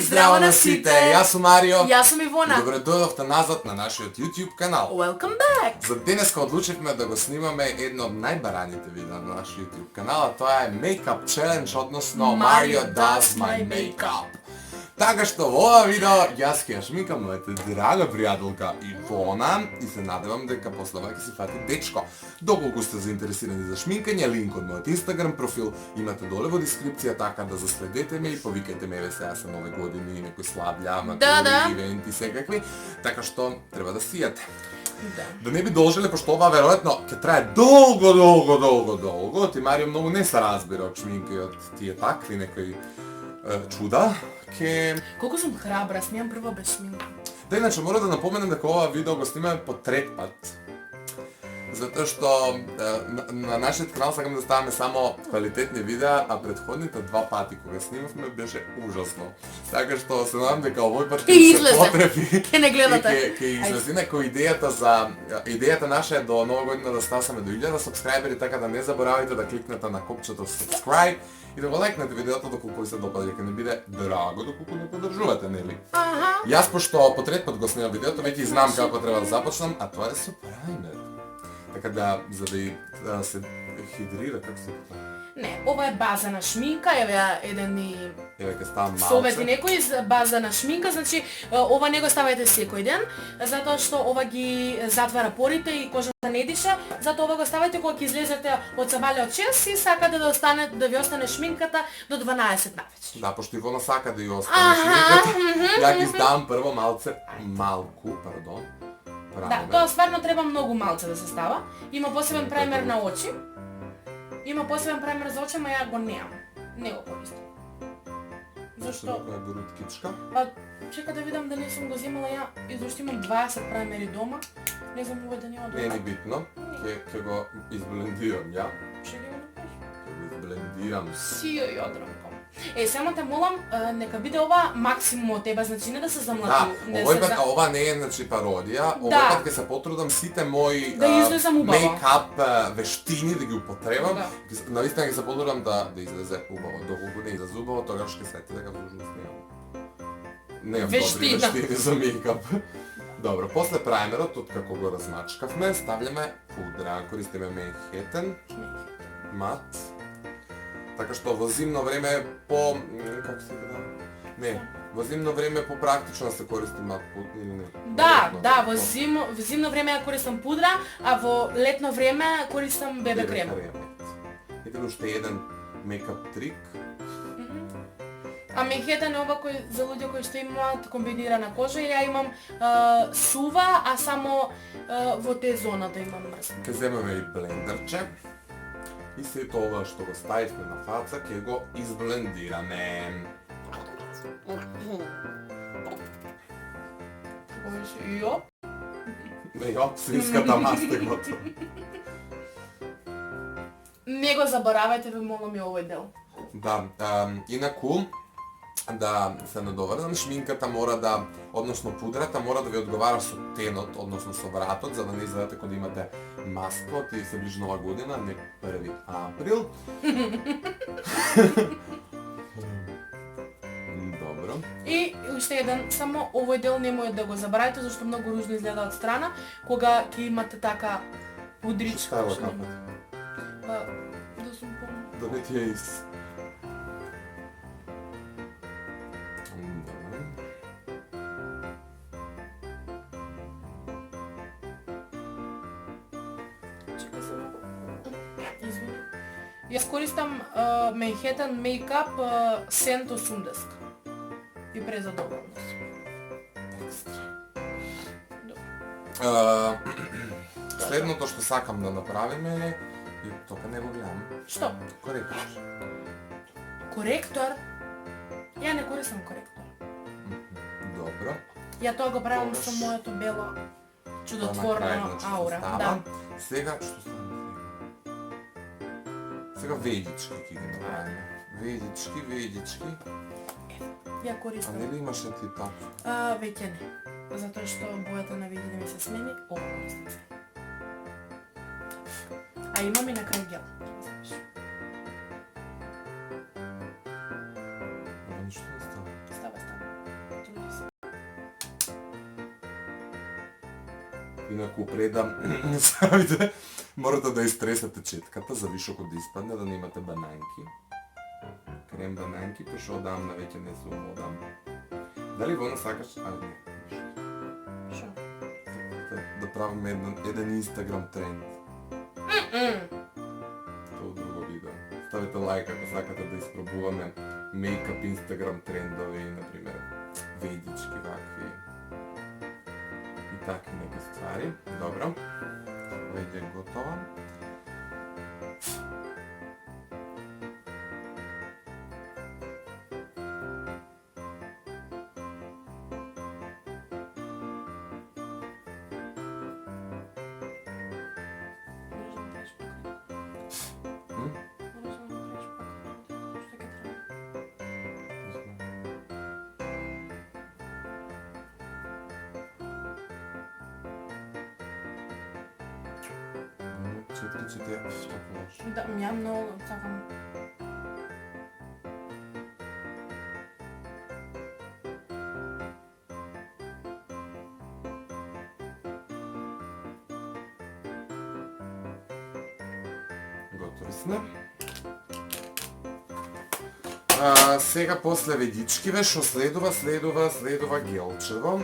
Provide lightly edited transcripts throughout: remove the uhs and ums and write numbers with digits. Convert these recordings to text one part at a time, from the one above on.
Здрава на сите! Јас сум Марио. Јас сум Ивона. Добре дојдовте назад на нашиот YouTube канал. Welcome back! За денеска одлучивме да го снимаме едно од најбараните видеа на нашиот YouTube канал, а тоа е Makeup Challenge, односно Mario Does My Makeup. Така што во ова видео јас ќе ја шминкам мојата драга пријателка Ивона и се надевам дека после ова ќе си фати дечко. Доколку сте заинтересирани за шминкање, линк од мојот Instagram профил имате доле во дескрипција, така да заследете ме и повикајте ме, еве сега се нови години, некои славља, матури, ивенти, секакви, така што треба да сијате. Да не би должеле, пошто ова веројатно ќе трае долго. Ти, Марио, многу не се разбира од шминка и од тие такви некои чуда. Колку сум храбра, снимам прво без шминка. Да, иначе мора да напоменам дека ова видео го снимаме по трет пат. Затоа што на нашиот канал сакам да ставаме само квалитетни видеа, а предходните два пати кога снимавме беше ужасно. Така што се надам дека овој пат ќе се потрефи. Ке не гледате. Ќе излезе некоја идејата наша е до нова година да стасаме до 1000 сабскрајбери, така да не заборавајте да кликнете на копчето subscribe и да го лајкнете видеото доколку ви се допаде, дека не биде драго доколку не поддржувате, нели? Јас пошто по трет пат го снимам видеото, веќе знам како треба да започнам, а тоа е со праймер. Така да, за да се хидрира, како се тоа? Не, ова е база на шминка, еве еден ми... Еве ќе ставам малце. Совети некој за база на шминка, значи ова не го ставајте секој ден, затоа што ова ги затвара порите и кожата не диша, затоа ова го ставајте кога ќе излезете од сабале од 6 и сакате да ви остане шминката до 12 навечер. Да, пошто Ивона сака да ја остане шминката, ја ги ставам прво малку. Да, тоа стварно треба многу малце да се става. Има посебен праймер на очи. Има посебен праймер за очи, ама ја го немам. Не го користам. Зашто? Која грудкичка? Па, чека да видам да не сум го земала ја, и зашто имам 20 праймери дома. Не знам овој да нема дома. Не е ни битно. Ќе го изблендирам ја. Ще ги го направиш? Ќе го изблендирам. Сио јодром. Само те молам, нека биде ова максимум од тебе, значи не да се замлати. Да, овој пат ова не е значи пародија, овој пат ќе се потрудам сите мои мейкап вештини да ги употребам. Навистина ќе се потрудам да излезе убаво. Доколку не излезе убаво, тогаш ќе сети дека всушност немам добри вештини за мейкап. Добро, после праймерот, откако го размачкавме, ставljаме пудра. Користиме Manhattan мат. Така што во зимно време по... како се казва? Не, во зимно време по практично се користи мат пудра или не? Да, во зимно време ја користам пудра, а во летно време користам бебе крем. Ете уште еден мейкап трик. А Manhattan е ова кој за луѓе кои што имаат комбинирана кожа, или ја имам сува, а само во Т-зоната имам мрсна. Ке земеме и блендерче. И сето ова што го ставивме на фаца, ќе го изблендираме. Јоп. Јоп, свинската маста готова. Не го заборавајте, ве молам, и овој дел. Да, инаку, да се надоврзам, шминката мора да, односно пудрата мора да ви одговара со тенот, односно со вратот, за да не изгледате кога имате маска, и се ближи нова година, не 1 април. Добро. И уште еден, само овој дел немој да го забравите, зашто многу ружно изгледа од страна, кога ќе имате така пудричка. Што е во капата? Да сум помна. Да не ти е Јас користам Manhattan Makeup Scent 80 и презадоволна сум. Следното што сакам да направиме е, и тока не го гледам. Што? Коректор. Коректор? Ја не користам коректор. Добро. Ја тоа го правам со моето бело чудотворно аура. Да. Сега што става? Сега ведички ќе ги направиме. Ведички. Ја користам. А нели имаше ти така? Веќе не. Затоа што бојата на видите ми се смени, ова користам. А имам и на крај гел. Ништо не става. Става. Инаку пред да ставите, морате да изтресете четката за вишоко да испадне, да немате бананки. Крем бананки, пошто одамна веќе не сум одам. Дали воно сакаш? А, не. Шо? Да правиме еден Instagram тренд. Тоа друго видео. Ставете лайк ако сакате да испробуваме мейкап Instagram трендови, например, ведички вакви и такви неки ствари. Добро. Веќе е готова. Четките така лошо. Да, ја многу сакам. Готови сме. Сега после ведичкиве, што следува гелчево.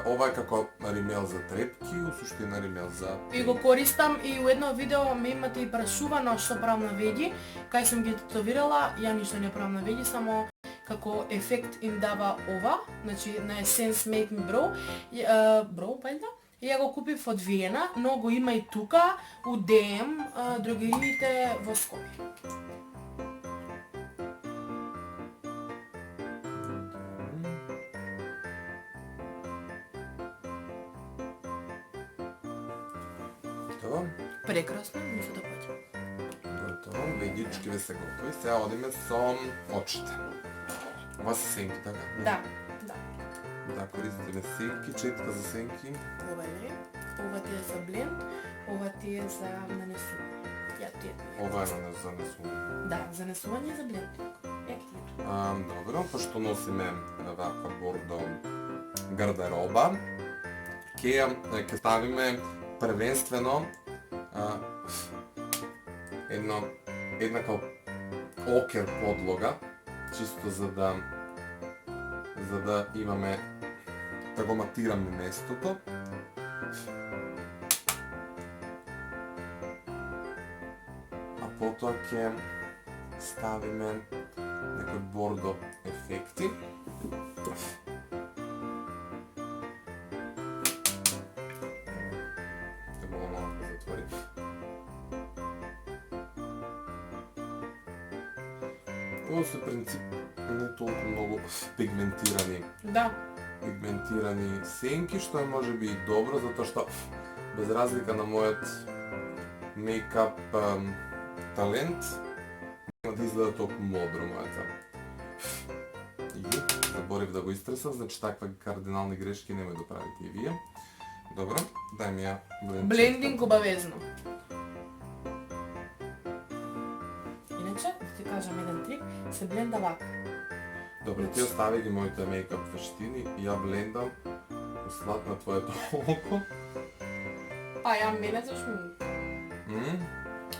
Ова е како римел за трепки, у суштина римел за... И го користам и у едно видео ме имате и прашувано што правам на веди, кај сум ги тетовирала, ја ништо не правам на веди, само како ефект им дава ова, значи на Essence Make Me Brow, бајда? И ја го купив од Виена, но го има и тука, у DM, дрогериите во Скопје. Готово. Прекрасно, ми се допаѓа. Готово, ведичкиве се готови. Сега одиме со очите. Ова се сенки, така? Да. Да, користиме сенки, четка за сенки. Ова е, ова ти е за бленд, ова ти е за нанесување. Ја ти е. Ова е на занесување. Да, за нанесување и за бленд. Ја ти е. Добро, пошто носиме ваква бордо гардероба, ќе ставиме првенствено една као окер подлога, чисто за да имаме, да го матираме местото. А потоа ќе ставиме некој бордо ефекти. Треба малку да затворим. Ова се принцип не толку многу пигментирани Да. сенки, што е можеби и добро, затоа што без разлика на мојот мейкап талент, нема да изгледа толку модро мојата. И заборив да го истресам, значи таква кардинални грешки немој да правите и вие. Добро, дај ми ја блендчетка. Блендинг обавезно. Иначе, да ти кажам еден трик, се бленда вака. Добро, ти остави ги моите мейкап вештини и ја блендам услад на твоето око. Па ја мене за шминка.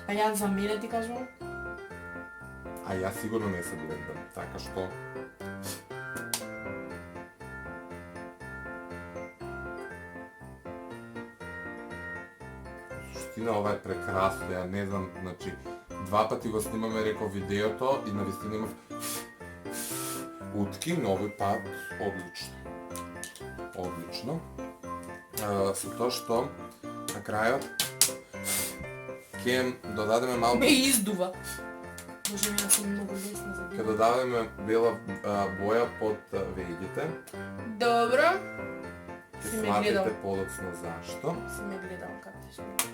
Па ја за мене ти кажувам. А јас сигурно не се блендам, така што... Суштина, ова е прекрасно, ја не знам, значи, 2 пати го снимаме, реков, видеото и навистина имав утки, но овој пат одлично. Одлично. Со тоа што на крајот ќе додадеме малку... Ме издува. Боже ми, јас сум многу лесна за Ќе била. додадеме бела боја под вејгите. Добро. Ќе Си ме гледал. сватите подоцна зашто. Си ме гледал како ти шминка.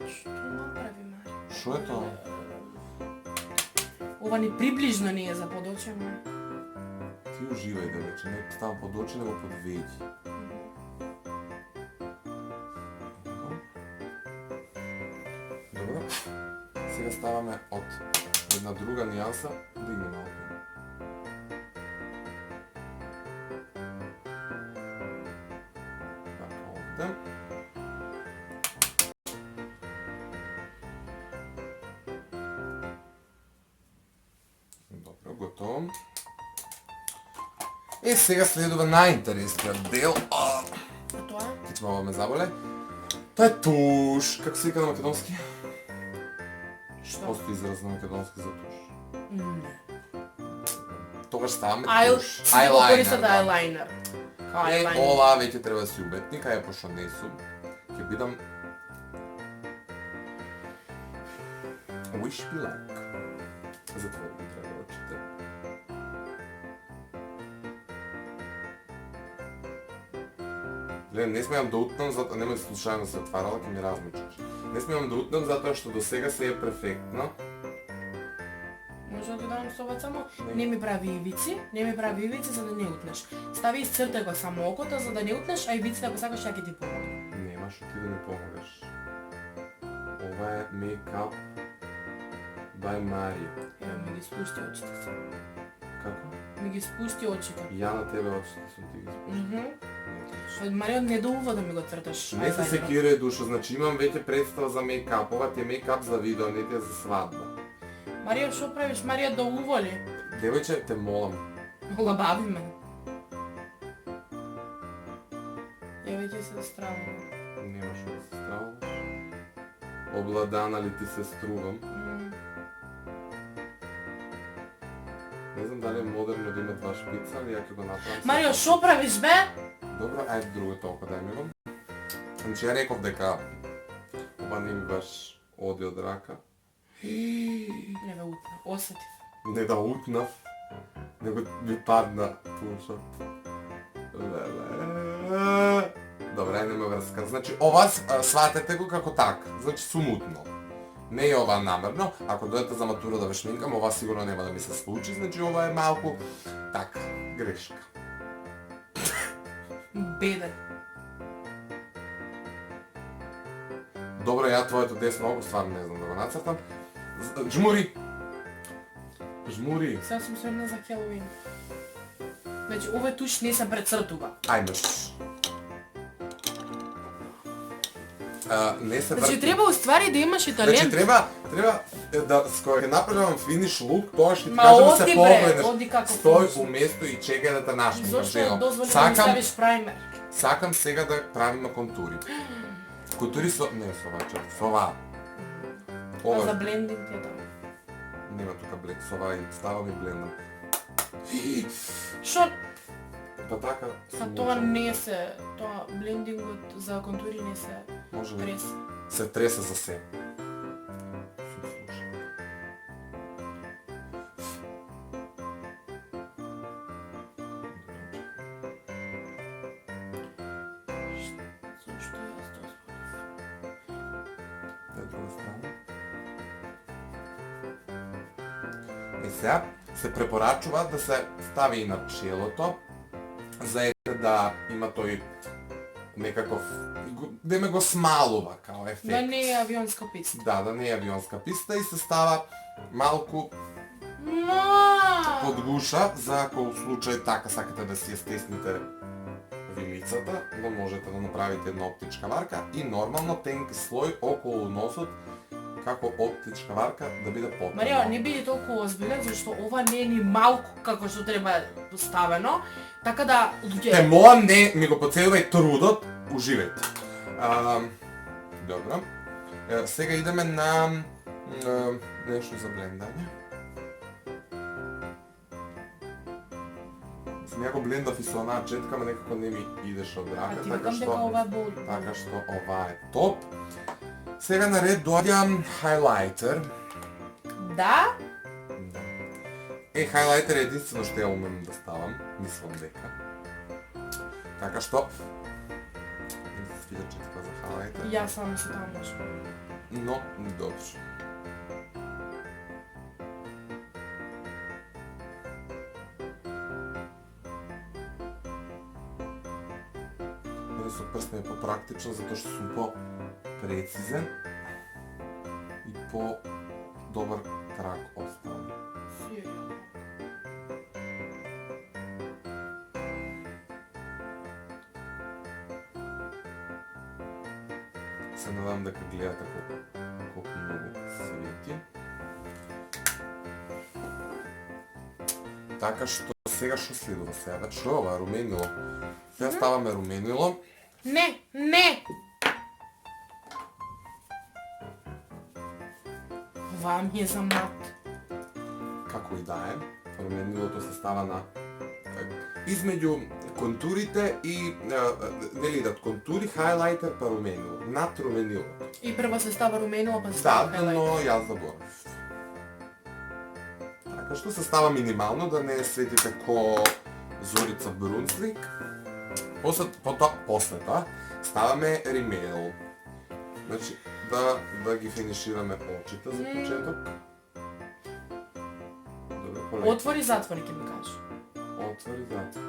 Што направи, Мари? Шо е тоа? Ова ни приближно не е за подоче, мај. Ти уживај да вече, не става под очи, него под вејги. Добро. Сега ставаме од една друга нијанса, дигни малку. готово. Сега следува најинтересниот дел. А тоа е? Кичма ова ме заболе. Тоа е туш. Како се вика на македонски? Што? Постои израз на македонски за туш. Не. Тогаш ставаме туш. Користат ајлайнер. Као ајлайнер. Ола веќе треба да си убетник, а ја пошто не сум. Ќе бидам Wish me luck. Затвори ги треба очите. Не смеам да утнам, немој случајно се отварала, ќе ми размучиш. Не смеам да утнам затоа што до сега се е перфектно. Може да дадам собат само, не ми прави ивици, за да не утнеш. Стави изцртај го само окото, за да не утнеш, а ивиците ако сакаш ја ќе ти помогне. Немаш ти да ми помогаш. Ова е Makeup by Mario. Ева ми ги спусти очите се. Како? Ми ги спусти очите. Ја на тебе очите сум ти ги спустил. Од Марио не доува да ми го црташ. Не се секирај душо, значи имам веќе представа за мейкап. Ова ти е мейкап за видео, не ти е за свадба. Марио, шо правиш? Марија да уволи. Девојче, те молам. Лабави ме. Ја веќе се стравам. Нема шо да се стравуваш. Обладана ли ти се струвам? Не знам дали е модерно да има два шпица, али ја ќе го направам. Марио, шо правиш бе? Добро, ајде друго толку дај ми го. Значи ја реков дека ова не ми баш оди од рака. Не ве утна, осетив. Не да утнав, него ми падна тушот. Добре, не ме врска. Значи, ова сватете го како така. Значи, сумутно. Не е ова намерно. Ако дојдете за матура да ве шминкам, ова сигурно нема да ми се случи. Значи, ова е малку така, грешка. Беден. Добро, ја твоето десно око стварно не знам да го нацртам. Жмури! Жмури! Сега сум сремна за Хелоуин. Значи, овој туш не се прецртува. Ајме. Не се Значи, врти. треба уствари да имаш и талент. Значи, треба да кога ќе направам финиш лук, тоа ќе ти Ма кажам оди, се бре, погледнеш. оди како Стој финиш. у место и чекај да те нашминкам. Зошто дозволи да ми ставиш праймер? Сакам сега да правиме контури. Контури со... Не, со ова, чак, со ова. А за блендинг е тоа. Нема тука бленд, со ова и ставам и блендам. Шо? Па така... Па тоа не се, тоа блендингот за контури не се Може ли? тресе. Се тресе за се. Зошто јас тоа Друга страна. И сега се препорачува да се стави и на челото, за да има тој некаков, да ме го смалува као ефект. да не е авионска писта. Да не е авионска писта и се става малку под гуша, за ако у случај така сакате да си ја стесните вилицата, но можете да направите една оптичка варка и нормално тенк слој околу носот, како оптичка варка да биде потпуно. Марио, не биде толку озбилен, зашто ова не е ни малку како што треба поставено, така да Те молам, не ми го поцелувај трудот, уживајте. Добро. Сега идеме на нешто за блендање. Ја го блендав и со онаа четка, ама некако не ми идеше од А рака, ти така викам дека ова е бол. така што ова е топ. Сега на ред доаѓа хайлайтер. Да? Да. Хайлайтер е единствено што ја умем да ставам, мислам дека. Така што не се свиѓа четка за хайлайтер, Јас само се таму можам. но добро. Мене со прст ми е попрактично затоа што сум по-прецизен и по-добар крак оставам. Се надам дека гледате колку многу свети. Така што сега што следува сега? Што е ова? Руменило. Сега ставаме руменило. Не, не! Ова ми е за мат. Како и да е, руменилото се става на измеѓу контурите и нели идат контури, хайлайтер па руменило, над руменилото. И прво се става руменило, па се Да, става хайлайтер. но јас заборавив. Така што се става минимално да не светите ко Зорица Брунслик. После тоа ставаме римел. Значи да ги финишираме очите за почеток. Добре, полека. Отвори, затвори, ќе ми кажеш. Отвори, затвори.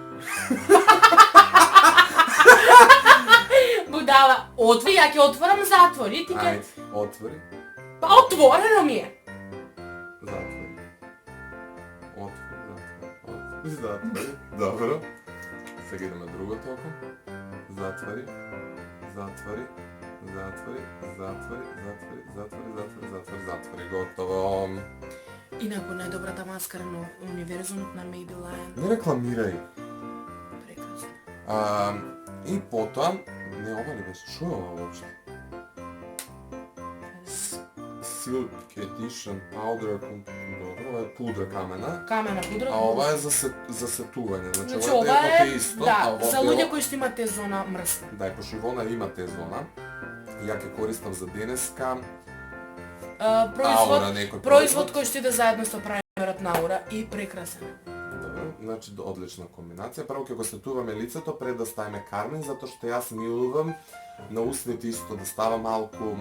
Будала, отвори, ја ќе отворам, затвори, ти ќе... Ајде, отвори, Па отворено ми е! затвори. Отвори, затвори. Добро. Сега идеме другото око. Затвори, затвори, затвори, затвори, затвори, затвори, затвори, затвори, затвори. Готово. Инаку најдобрата маскара на универзумот на Maybelline. Не рекламирај. Прекрасно. И потоа, не ова ли беше? Шо е ова воопшто? Silk Edition Powder, добро, ова е пудра камена. Камена пудра. А ова е за сетување, значи Значи ова ова е е, исто, а да, ова за било- луѓе кои што имат тезона мрсна. Да, и пошто Ивона има тезона, ја ќе користам за денеска, аура Производ, некој производ кој што иде заедно со праймерот на аура и прекрасен. Добро, значи одлична комбинација. Прво ќе го сетуваме лицето пред да ставиме кармин, затоа што јас милувам на усните исто да става малку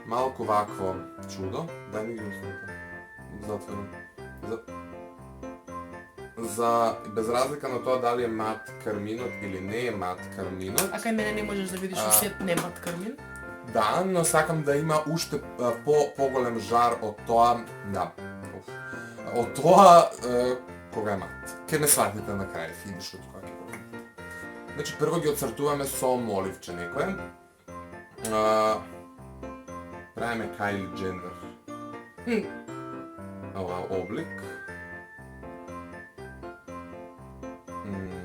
малку вакво чудо. Дај ми ги усните. Затворам. За без разлика на тоа дали е мат карминот или не е мат карминот, А кај мене не можеш да видиш усет немат кармин. да, но сакам да има уште поголем жар од тоа, да, од тоа кога е мат. Ке ме сватите на крај, финишот кога ќе го видите. Значи прво ги отцртуваме со моливче некое. Правиме Кайли Дженер. Ова облик.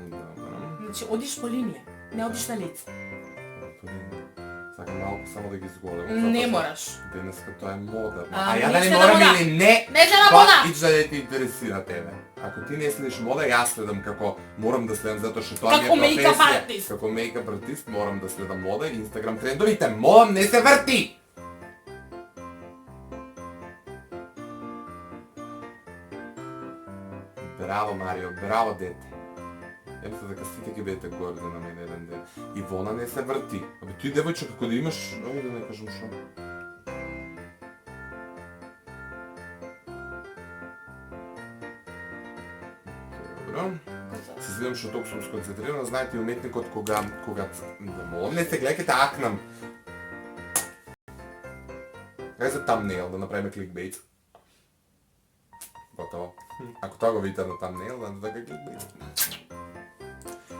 Добро. Значи одиш по линија, не одиш на лице. Сакам малку само да ги зголем. Не мораш. Денеска тоа е модерно. А, А ја да не не сте на морам мода. или не? Не се на Тоа мода! ич да те интересира тебе. Ако ти не следиш мода, јас следам како морам да следам затоа што тоа ми е Како мејкап професија. артист. Како мејкап артист морам да следам мода и Инстаграм трендовите. Молам, не се врти! Браво, Марио, браво, дете. Ето дека сите ќе бидете горди на мене еден ден. Ивона не се врти. Абе, ти девојче како да имаш, ајде да не кажам шо. Добро. Се извинам што толку сум сконцентриран, знаете и уметникот кога не молам, не се гледате акнам. Кај за тамнейл да направиме кликбейт. Готово. Ако тоа го видите на тамнейл, да дека кликбейт.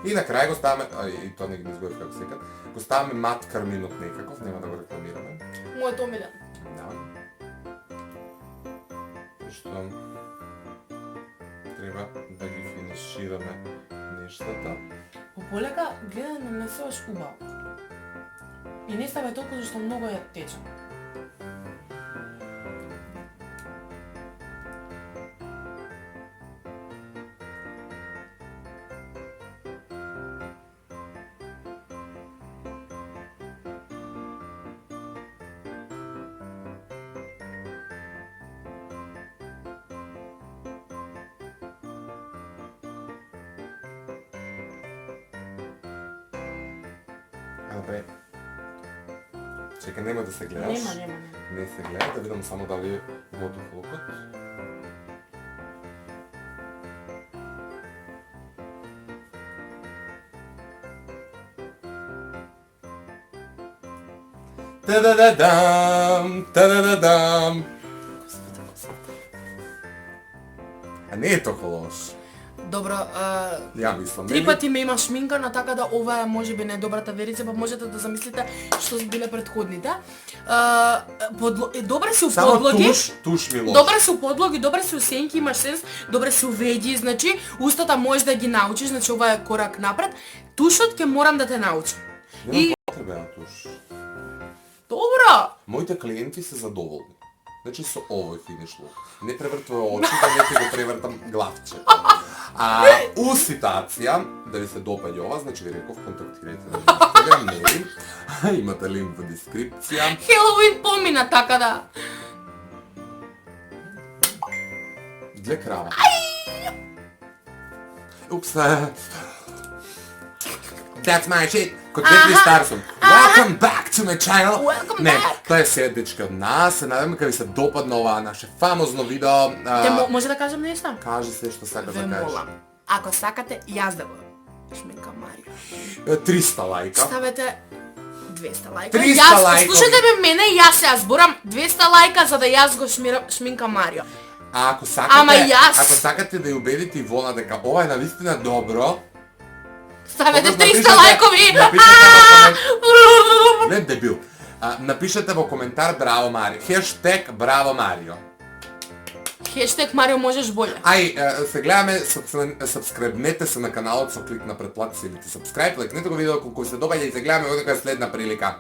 И на крај го ставаме, и тоа не ги изгодив како секад, го ставаме мат карминот некаков, нема да го рекламираме. Мојот омилен. Да. Што треба да ги финишираме нештата. Полека гледа на нанесуваш убаво. И не ставај толку зашто многу е течен. Абе, чекай, нема да се гледаш. Нема. Не се гледа, да видам само дали готов лукот. Та-да-да-дам, та-да-да-дам. А не е толку лош. Добро, Ја мислам, три пати ме има шминкана, така да ова е можеби најдобрата верица, па можете да замислите што биле претходните. Добре се у само подлоги. туш ми лош. Добре се у подлоги, добре се у сенки, имаш сенс, добре се у веди, значи устата можеш да ги научиш, значи ова е корак напред. Тушот ќе морам да те научам. Нема потреба на туш. Добро. Моите клиенти се задоволни. Значи со овој финиш лук. Не превртуваме очи, да не ти го превртам главче. У ситуација, да ви се допаѓа ова, значи ви реков, контактирајте на Instagram, Нели. Имате линк во дескрипција. Хелоуин помина, така да. Две крава. Упс. That's my shit. Кod Джефри Стар сум. Welcome back to my channel. Welcome Не, back. тоа е седичка од нас. Се надевам дека ви се допадна оваа наше фамозно видео. Може да кажем нешто? Кажи се што сакаш Ве да кажеш. молам. Ако сакате, јас да го шминкам Марио. 300 лајка. Ставете 200 лајка. 300 лајка. Слушате ме мене, јас ја зборам 200 лајка за да јас го шминкам Марио. А ако сакате, Ама јас. ако сакате да ја убедите Ивона дека ова е навистина добро, Ставете тогаш 300 лајкови. Не дебил. Напишете во коментар Браво Марио. Хештег Браво Марио. Хештег Марио можеш боле. Се гледаме, сабскрибнете се на каналот со клик на претплата си или subscribe, лайкнете го видео колку се добаѓа и се гледаме во некоја следна прилика.